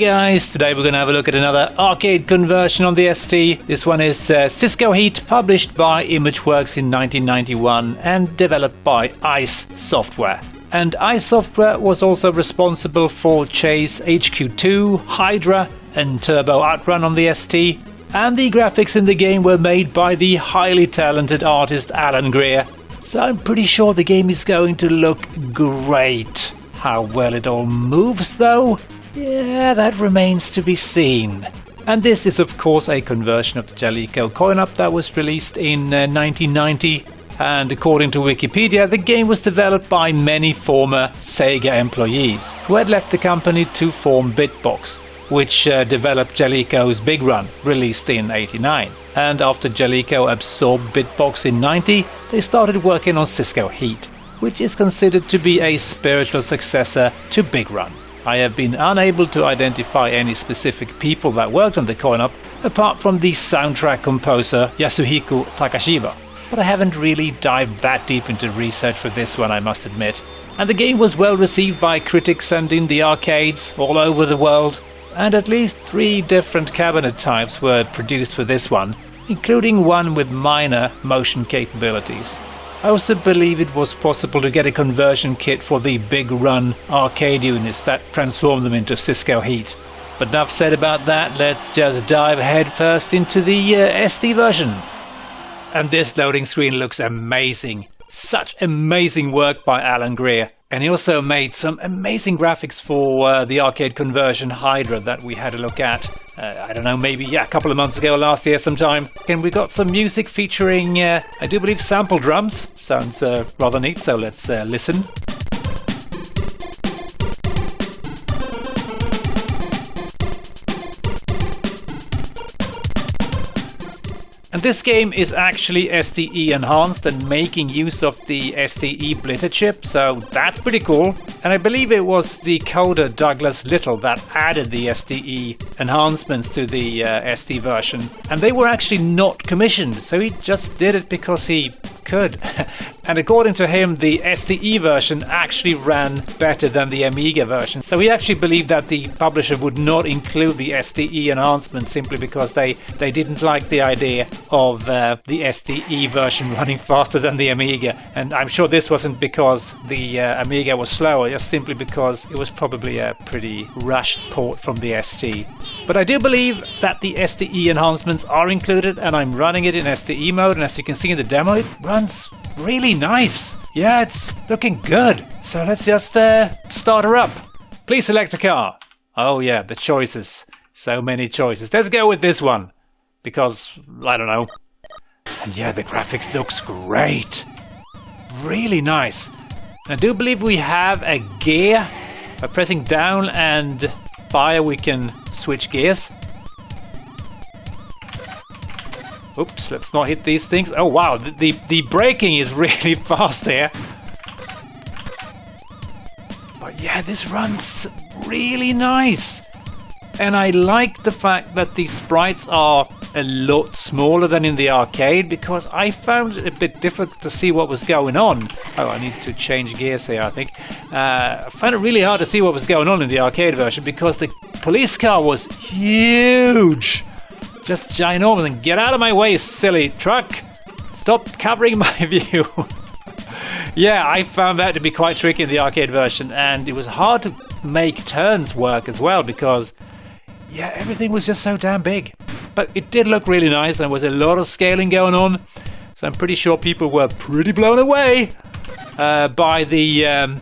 Hey guys, today we're going to have a look at another arcade conversion on the ST. This one is Cisco Heat, published by Imageworks in 1991 and developed by ICE Software. And ICE Software was also responsible for Chase HQ2, Hydra and Turbo Outrun on the ST. And the graphics in the game were made by the highly talented artist Alan Greer. So I'm pretty sure the game is going to look great. How well it all moves though? Yeah, that remains to be seen. And this is of course a conversion of the Jaleco coin-op that was released in 1990. And according to Wikipedia, the game was developed by many former Sega employees who had left the company to form Bitbox, which developed Jaleco's Big Run, released in '89. And after Jaleco absorbed Bitbox in '90, they started working on Cisco Heat, which is considered to be a spiritual successor to Big Run. I have been unable to identify any specific people that worked on the coin-op, apart from the soundtrack composer Yasuhiko Takashiba. But I haven't really dived that deep into research for this one, I must admit. And the game was well received by critics and in the arcades all over the world. And at least 3 different cabinet types were produced for this one, including one with minor motion capabilities. I also believe it was possible to get a conversion kit for the Big Run arcade units that transformed them into Cisco Heat. But enough said about that, let's just dive headfirst into the ST version. And this loading screen looks amazing. Such amazing work by Alan Greer. And he also made some amazing graphics for the arcade conversion Hydra that we had a look at. I don't know, maybe a couple of months ago, last year sometime. And we got some music featuring, I do believe, sample drums. Sounds rather neat, so let's listen. And this game is actually STE enhanced and making use of the STE Blitter chip, so that's pretty cool. And I believe it was the coder Douglas Little that added the STE enhancements to the ST version. And they were actually not commissioned, so he just did it because he could. And according to him, the STE version actually ran better than the Amiga version. So he actually believed that the publisher would not include the STE enhancement simply because they didn't like the idea of the STE version running faster than the Amiga. And I'm sure this wasn't because the Amiga was slower, just simply because it was probably a pretty rushed port from the ST. But I do believe that the STE enhancements are included, and I'm running it in STE mode, and as you can see in the demo, it runs really nice. Yeah, it's looking good. So let's just start her up. Please select a car. Oh yeah, the choices. So many choices. Let's go with this one. Because, I don't know. And yeah, the graphics looks great. Really nice. I do believe we have a gear. By pressing down and fire, we can switch gears. Oops, let's not hit these things. Oh wow, the braking is really fast there. But yeah, this runs really nice. And I like the fact that the sprites are a lot smaller than in the arcade, because I found it a bit difficult to see what was going on. Oh, I need to change gears here, I think. I found it really hard to see what was going on in the arcade version because the police car was huge. Just ginormous. And get out of my way, silly truck. Stop covering my view. Yeah, I found that to be quite tricky in the arcade version, and it was hard to make turns work as well because, yeah, everything was just so damn big. But it did look really nice. There was a lot of scaling going on, so I'm pretty sure people were pretty blown away by the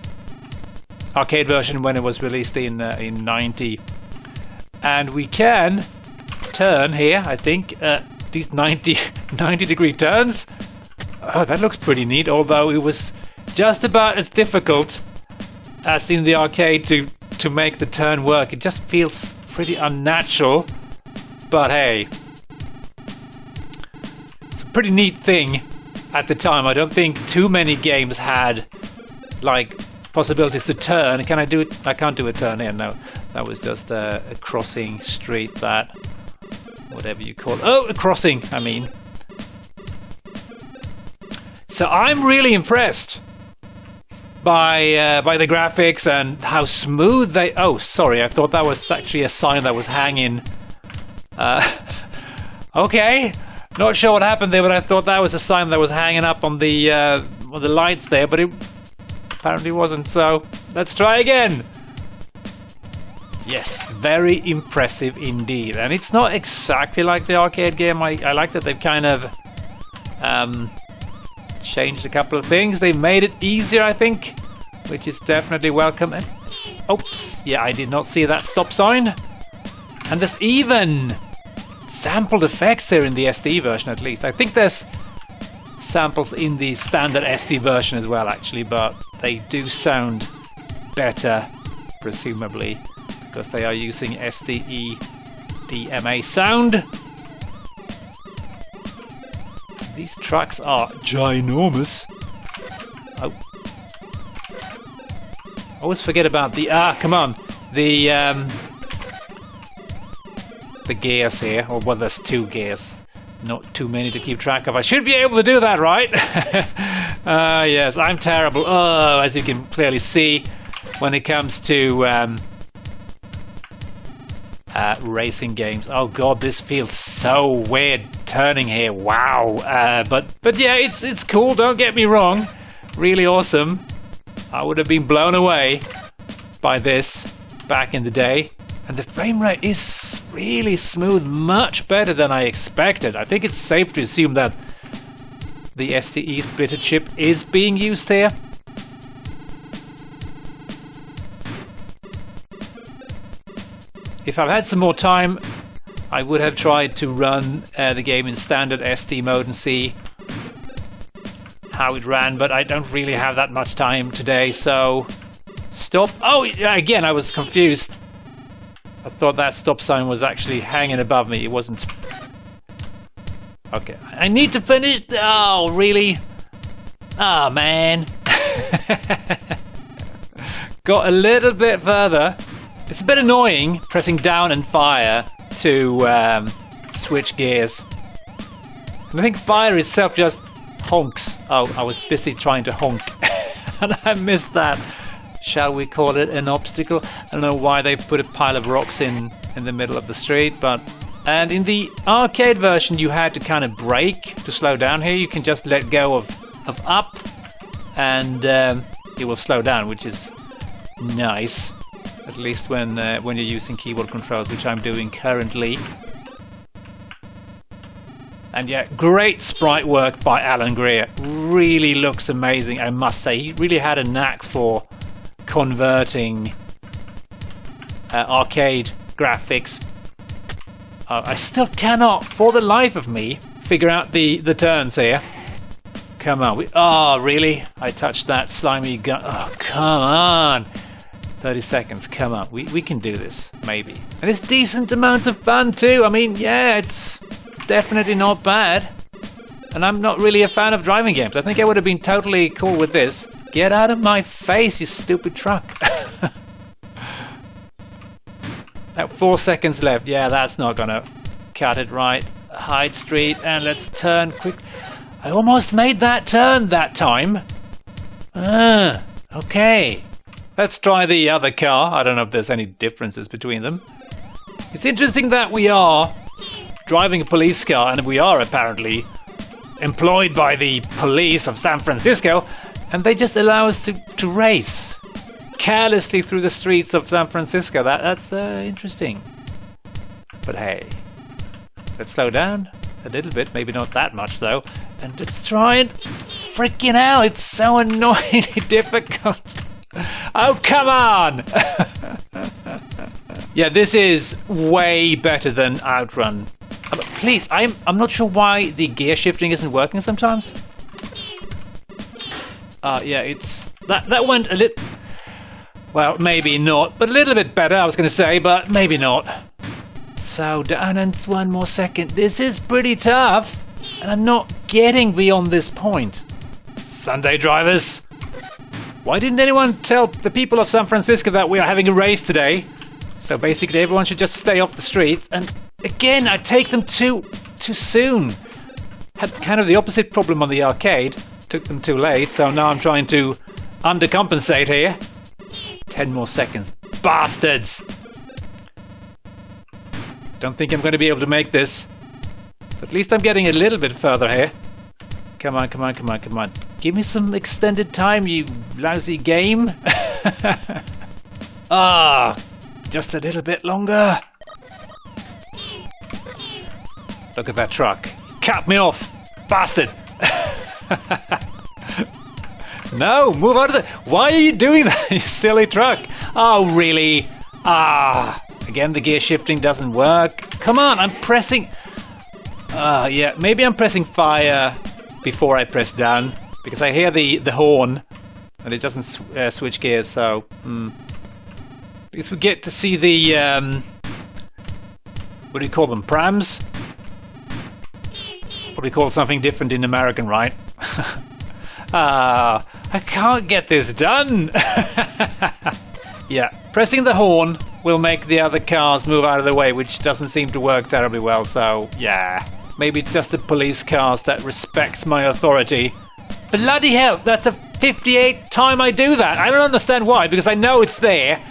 arcade version when it was released in 90. And we can turn here, I think, these 90 degree turns. Oh, that looks pretty neat, although it was just about as difficult as in the arcade to make the turn work. It just feels pretty unnatural, but hey, it's a pretty neat thing at the time. I don't think too many games had like possibilities to turn. Can I do it? I can't do a turn here, no. That was just a crossing street, that, whatever you call it. Oh, a crossing, I mean. So I'm really impressed by the graphics and how smooth they... Oh, sorry, I thought that was actually a sign that was hanging. Okay, not sure what happened there, but I thought that was a sign that was hanging up on the lights there, but it apparently wasn't, so let's try again. Yes, very impressive indeed. And it's not exactly like the arcade game. I like that they've kind of changed a couple of things. They made it easier, I think, which is definitely welcome. And, oops, yeah, I did not see that stop sign. And there's even sampled effects here in the SD version, at least. I think there's samples in the standard SD version as well, actually, but they do sound better, presumably, because they are using SDE DMA sound. These trucks are ginormous. Oh. I always forget about the... come on. The gears here. Or, well, there's 2 gears. Not too many to keep track of. I should be able to do that, right? Yes, I'm terrible. Oh, as you can clearly see, when it comes to racing games. Oh god, this feels so weird turning here. Wow. But yeah, it's cool. Don't get me wrong. Really awesome. I would have been blown away by this back in the day. And the frame rate is really smooth, much better than I expected. I think it's safe to assume that the STE splitter chip is being used here. If I've had some more time, I would have tried to run the game in standard SD mode and see how it ran, but I don't really have that much time today, so stop. Oh, again, I was confused. I thought that stop sign was actually hanging above me. It wasn't. Okay, I need to finish. Oh, really? Oh, man. Got a little bit further. It's a bit annoying pressing down and fire to switch gears. And I think fire itself just honks. Oh, I was busy trying to honk. And I missed that. Shall we call it an obstacle? I don't know why they put a pile of rocks in the middle of the street, but... And in the arcade version, you had to kind of brake to slow down. Here you can just let go of up, and it will slow down, which is nice. At least when you're using keyboard controls, which I'm doing currently. And yeah, great sprite work by Alan Greer. Really looks amazing, I must say. He really had a knack for converting arcade graphics. I still cannot, for the life of me, figure out the turns here. Come on. Oh, really? I touched that slimy gun. Oh, come on. 30 seconds, come on. We can do this, maybe. And it's decent amounts of fun too. I mean, yeah, it's definitely not bad. And I'm not really a fan of driving games. I think I would have been totally cool with this. Get out of my face, you stupid truck. Now, 4 seconds left. Yeah, that's not gonna cut it right. Hyde Street, and let's turn quick. I almost made that turn that time. Okay. Let's try the other car. I don't know if there's any differences between them. It's interesting that we are driving a police car, and we are apparently employed by the police of San Francisco, and they just allow us to race carelessly through the streets of San Francisco. That's interesting. But hey, let's slow down a little bit, maybe not that much though, and let's try and freaking hell, it's so annoyingly difficult. Oh, come on! Yeah, this is way better than Outrun. Please, I'm not sure why the gear shifting isn't working sometimes. Yeah, it's... That went a little... Well, maybe not, but a little bit better, I was going to say, but maybe not. So, and it's 1 more second. This is pretty tough, and I'm not getting beyond this point. Sunday drivers. Why didn't anyone tell the people of San Francisco that we are having a race today? So basically everyone should just stay off the street. And again, I take them too soon. Had kind of the opposite problem on the arcade. Took them too late, so now I'm trying to undercompensate here. 10 more seconds. Bastards! Don't think I'm going to be able to make this. But at least I'm getting a little bit further here. Come on, come on, come on, come on. Give me some extended time, you lousy game. Just a little bit longer. Look at that truck. Cut me off, bastard. No, move out of the... Why are you doing that, you silly truck? Oh, really? Again, the gear shifting doesn't work. Come on, I'm pressing... yeah, maybe I'm pressing fire before I press down, because I hear the horn, and it doesn't switch gears, so... At least we get to see the... what do you call them? Prams? Probably call something different in American, right? I can't get this done! Yeah, pressing the horn will make the other cars move out of the way, which doesn't seem to work terribly well, so yeah. Maybe it's just the police cars that respect my authority. Bloody hell, that's the 58th time I do that! I don't understand why, because I know it's there.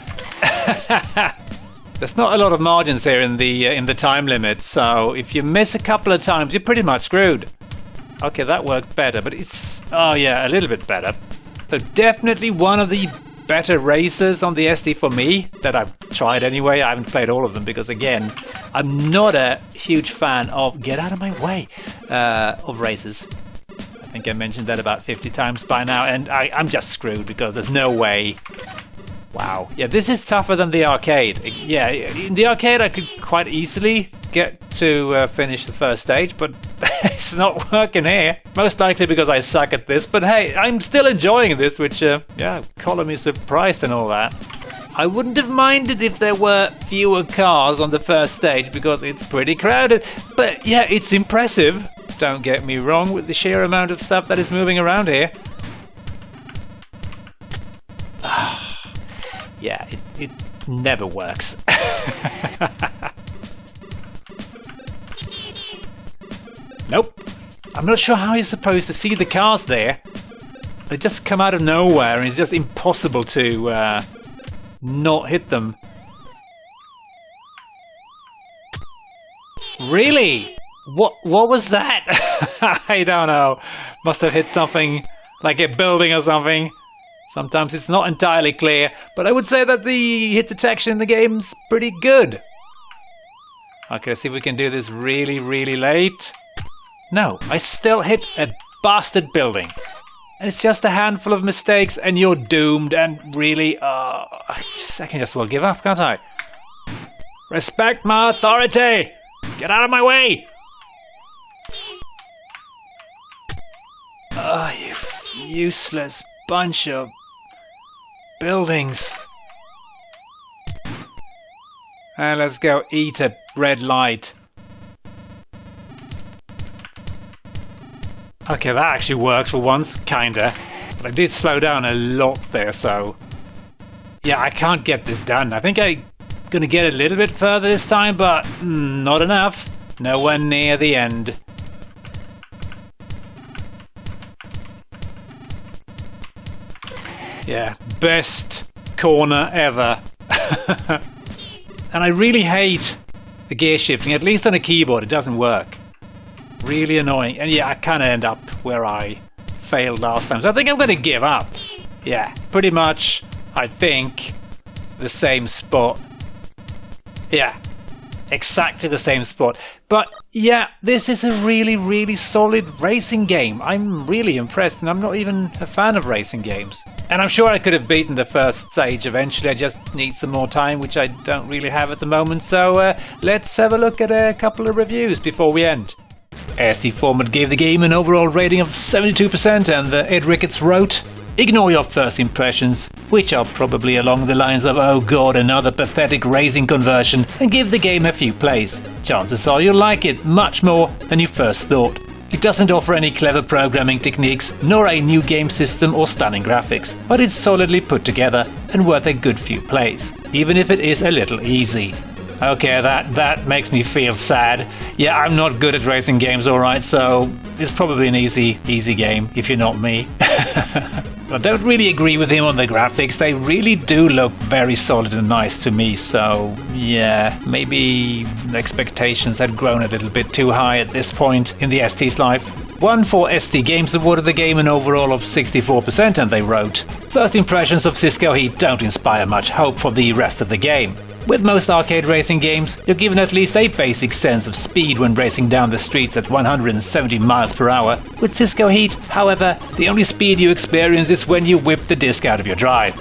There's not a lot of margins here in the time limit, so if you miss a couple of times, you're pretty much screwed. Okay, that worked better, but it's... Oh yeah, a little bit better. So definitely one of the better races on the ST for me, that I've tried anyway. I haven't played all of them because, again, I'm not a huge fan of... Get out of my way! Of races. I think I mentioned that about 50 times by now, and I'm just screwed because there's no way... Wow. Yeah, this is tougher than the arcade. Yeah, in the arcade I could quite easily get to finish the first stage, but it's not working here. Most likely because I suck at this, but hey, I'm still enjoying this, which, yeah, color me surprised and all that. I wouldn't have minded if there were fewer cars on the first stage, because it's pretty crowded. But yeah, it's impressive. Don't get me wrong with the sheer amount of stuff that is moving around here. Yeah, it never works. Nope. I'm not sure how you're supposed to see the cars there. They just come out of nowhere and it's just impossible to not hit them. Really? What was that? I don't know. Must have hit something like a building or something. Sometimes it's not entirely clear, but I would say that the hit detection in the game's pretty good. Okay, let's see if we can do this really, really late. No, I still hit a bastard building. And it's just a handful of mistakes and you're doomed, and really, I can just well give up, can't I? Respect my authority! Get out of my way! You useless bunch of buildings. And let's go eat a red light. Okay, that actually works for once, kinda. But I did slow down a lot there, so... Yeah, I can't get this done. I think I'm gonna get a little bit further this time, but not enough. Nowhere near the end. Yeah, best corner ever. And I really hate the gear shifting. At least on a keyboard, it doesn't work. Really annoying. And yeah, I kind of end up where I failed last time. So I think I'm going to give up. Yeah, pretty much, I think, the same spot. Yeah, exactly the same spot. But yeah, this is a really, really solid racing game. I'm really impressed, and I'm not even a fan of racing games. And I'm sure I could have beaten the first stage eventually. I just need some more time, which I don't really have at the moment. So let's have a look at a couple of reviews before we end. ST Format gave the game an overall rating of 72%, and Ed Ricketts wrote, "Ignore your first impressions, which are probably along the lines of 'oh god, another pathetic racing conversion,' and give the game a few plays. Chances are you'll like it much more than you first thought. It doesn't offer any clever programming techniques, nor a new game system or stunning graphics, but it's solidly put together and worth a good few plays, even if it is a little easy." Okay, that makes me feel sad. Yeah, I'm not good at racing games, alright, so it's probably an easy game if you're not me. I don't really agree with him on the graphics. They really do look very solid and nice to me, so yeah, maybe the expectations had grown a little bit too high at this point in the ST's life. 1-4 ST Games awarded the game an overall of 64%, and they wrote, "First impressions of Cisco Heat don't inspire much hope for the rest of the game. With most arcade racing games, you're given at least a basic sense of speed when racing down the streets at 170 miles per hour. With Cisco Heat, however, the only speed you experience is when you whip the disc out of your drive."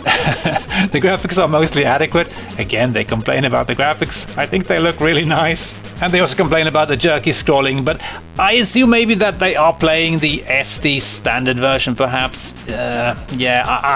The graphics are mostly adequate. Again, they complain about the graphics. I think they look really nice. And they also complain about the jerky scrolling, but I assume maybe that they are playing the ST standard version perhaps. I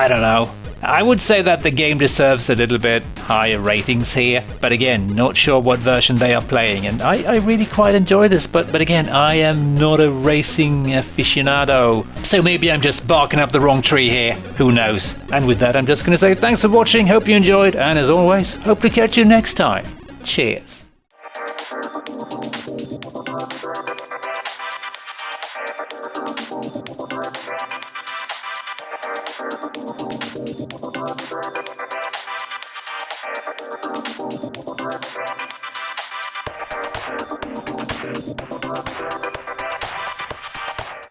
don't know. I would say that the game deserves a little bit higher ratings here, but again, not sure what version they are playing, and I really quite enjoy this, but again, I am not a racing aficionado, so maybe I'm just barking up the wrong tree here, who knows. And with that, I'm just going to say thanks for watching, hope you enjoyed, and as always, hope to catch you next time. Cheers.